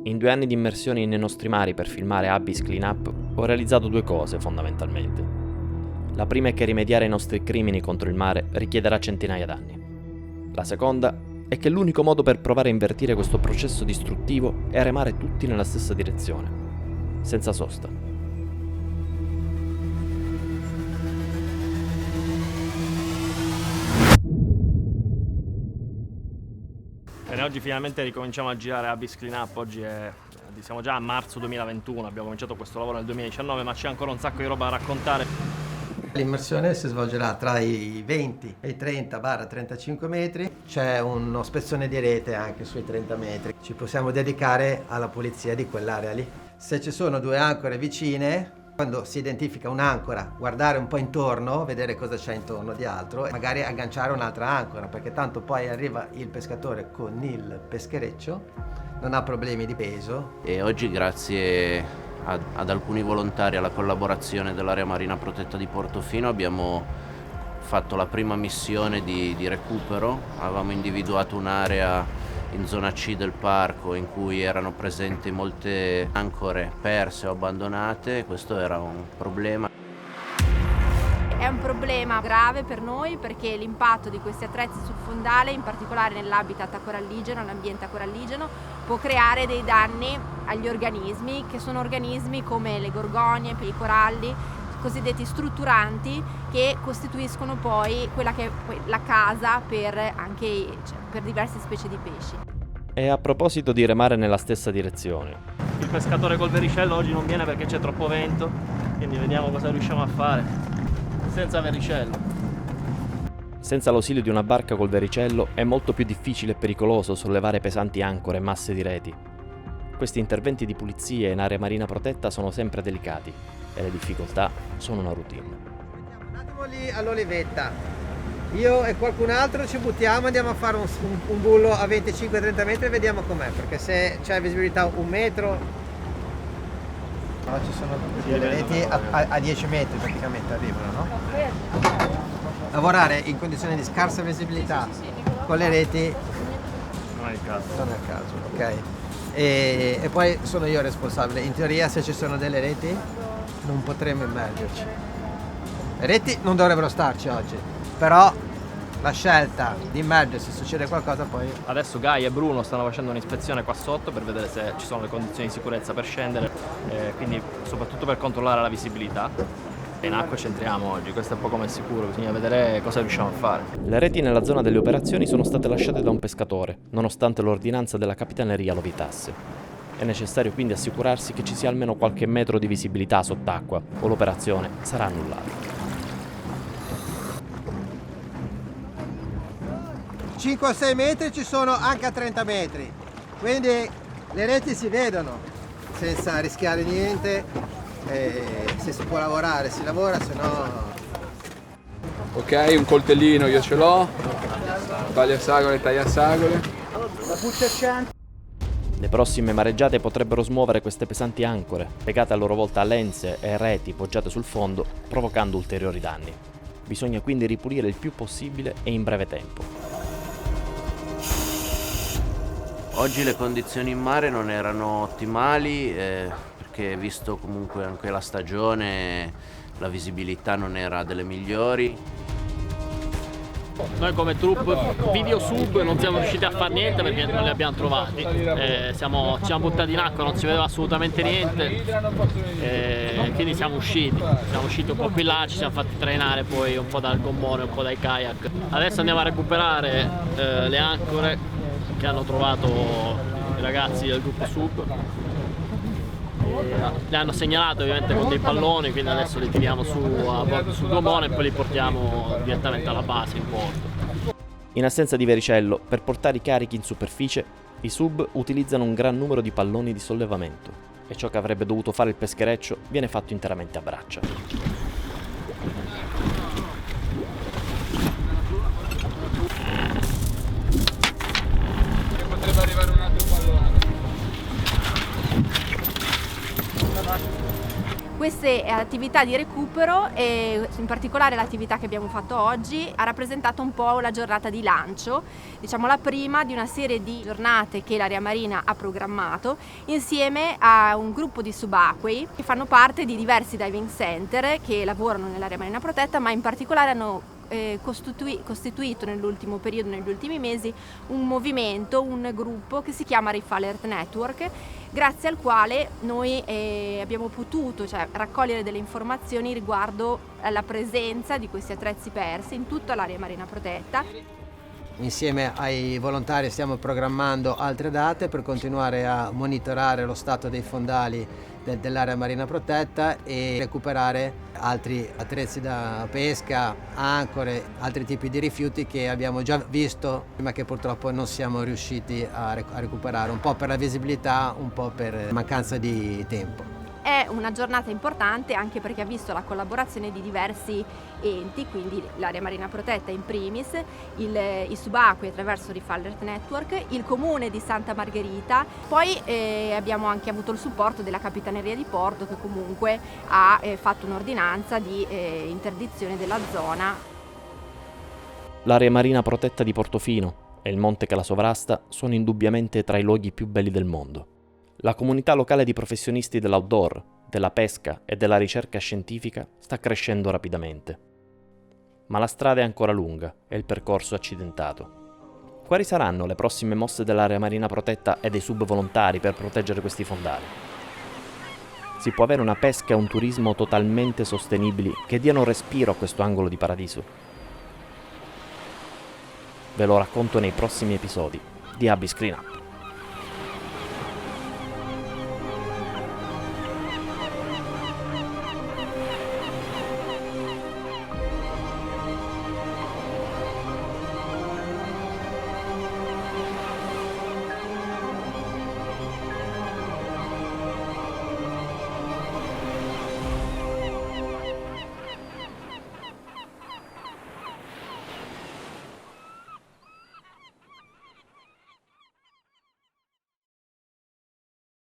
In 2 anni di immersioni nei nostri mari per filmare Abyss Cleanup ho realizzato 2 cose fondamentalmente. La prima è che rimediare ai nostri crimini contro il mare richiederà centinaia d'anni. La seconda è che l'unico modo per provare a invertire questo processo distruttivo è remare tutti nella stessa direzione, senza sosta. Bene, oggi finalmente ricominciamo a girare Abyss Cleanup. Siamo già a marzo 2021, abbiamo cominciato questo lavoro nel 2019, ma c'è ancora un sacco di roba da raccontare. L'immersione si svolgerà tra i 20 e i 30-35 metri, c'è uno spezzone di rete anche sui 30 metri. Ci possiamo dedicare alla pulizia di quell'area lì. Se ci sono 2 ancore vicine, quando si identifica un'ancora, guardare un po' intorno, vedere cosa c'è intorno di altro e magari agganciare un'altra ancora, perché tanto poi arriva il pescatore con il peschereccio, non ha problemi di peso. E oggi, grazie ad alcuni volontari, alla collaborazione dell'area marina protetta di Portofino, abbiamo fatto la prima missione di recupero. Avevamo individuato un'area in zona C del parco in cui erano presenti molte ancore perse o abbandonate. Questo era un problema. È un problema grave per noi perché l'impatto di questi attrezzi sul fondale, in particolare nell'habitat coralligeno, l'ambiente coralligeno, può creare dei danni agli organismi, che sono organismi come le gorgonie, i coralli, cosiddetti strutturanti, che costituiscono poi quella che è la casa per diverse specie di pesci. E a proposito di remare nella stessa direzione, il pescatore col vericello oggi non viene perché c'è troppo vento, quindi vediamo cosa riusciamo a fare senza vericello. Senza l'ausilio di una barca col vericello è molto più difficile e pericoloso sollevare pesanti ancore e masse di reti. Questi interventi di pulizia in area marina protetta sono sempre delicati e le difficoltà sono una routine. Un attimo lì all'olivetta, io e qualcun altro ci buttiamo, andiamo a fare un bullo a 25-30 metri e vediamo com'è, perché se c'è visibilità 1 metro, no, ci sono delle reti a 10 metri praticamente arrivano, no? Lavorare in condizioni di scarsa visibilità con le reti Non è il caso. non è il caso, ok? E poi sono io responsabile. In teoria, se ci sono delle reti non potremo immergerci. Le reti non dovrebbero starci oggi, però la scelta di immergersi, se succede qualcosa, poi... Adesso Guy e Bruno stanno facendo un'ispezione qua sotto per vedere se ci sono le condizioni di sicurezza per scendere, quindi soprattutto per controllare la visibilità. In acqua ci entriamo oggi, questo è poco ma è sicuro, bisogna vedere cosa riusciamo a fare. Le reti nella zona delle operazioni sono state lasciate da un pescatore, nonostante l'ordinanza della Capitaneria lo evitasse. È necessario quindi assicurarsi che ci sia almeno qualche metro di visibilità sott'acqua o l'operazione sarà annullata. 5-6 metri ci sono anche a 30 metri, quindi le reti si vedono senza rischiare niente. Se si può lavorare si lavora, se no... Ok, un coltellino io ce l'ho, tagliasagole. Le prossime mareggiate potrebbero smuovere queste pesanti ancore, legate a loro volta a lenze e reti poggiate sul fondo, provocando ulteriori danni. Bisogna quindi ripulire il più possibile e in breve tempo. Oggi le condizioni in mare non erano ottimali, perché visto comunque anche la stagione, la visibilità non era delle migliori. Noi come troupe video sub non siamo riusciti a fare niente perché non li abbiamo trovati. Ci siamo buttati in acqua, non si vedeva assolutamente niente, quindi siamo usciti un po' qui là, ci siamo fatti trainare poi un po' dal gommone, un po' dai kayak. Adesso andiamo a recuperare le ancore che hanno trovato i ragazzi del gruppo sub. Le hanno segnalate ovviamente con dei palloni, quindi adesso li tiriamo su a bordo sul gommone e poi li portiamo direttamente alla base in porto. In assenza di vericello, per portare i carichi in superficie, i sub utilizzano un gran numero di palloni di sollevamento e ciò che avrebbe dovuto fare il peschereccio viene fatto interamente a braccia. Potrebbe arrivare un altro pallone. Queste attività di recupero e in particolare l'attività che abbiamo fatto oggi ha rappresentato un po' la giornata di lancio, diciamo la prima di una serie di giornate che l'Area Marina ha programmato insieme a un gruppo di subacquei che fanno parte di diversi diving center che lavorano nell'Area Marina Protetta, ma in particolare hanno costituito nell'ultimo periodo, negli ultimi mesi, un movimento, un gruppo che si chiama Reef Alert Network, grazie al quale noi abbiamo potuto raccogliere delle informazioni riguardo alla presenza di questi attrezzi persi in tutta l'area marina protetta. Insieme ai volontari stiamo programmando altre date per continuare a monitorare lo stato dei fondali dell'area marina protetta e recuperare altri attrezzi da pesca, ancore, altri tipi di rifiuti che abbiamo già visto ma che purtroppo non siamo riusciti a recuperare, un po' per la visibilità, un po' per mancanza di tempo. È una giornata importante anche perché ha visto la collaborazione di diversi enti, quindi l'area marina protetta in primis, i subacquei attraverso Reef Alert Network, il comune di Santa Margherita, poi abbiamo anche avuto il supporto della Capitaneria di Porto che comunque ha fatto un'ordinanza di interdizione della zona. L'area marina protetta di Portofino e il monte che la sovrasta sono indubbiamente tra i luoghi più belli del mondo. La comunità locale di professionisti dell'outdoor, della pesca e della ricerca scientifica sta crescendo rapidamente. Ma la strada è ancora lunga e il percorso accidentato. Quali saranno le prossime mosse dell'area marina protetta e dei subvolontari per proteggere questi fondali? Si può avere una pesca e un turismo totalmente sostenibili che diano respiro a questo angolo di paradiso? Ve lo racconto nei prossimi episodi di Abyss Cleanup.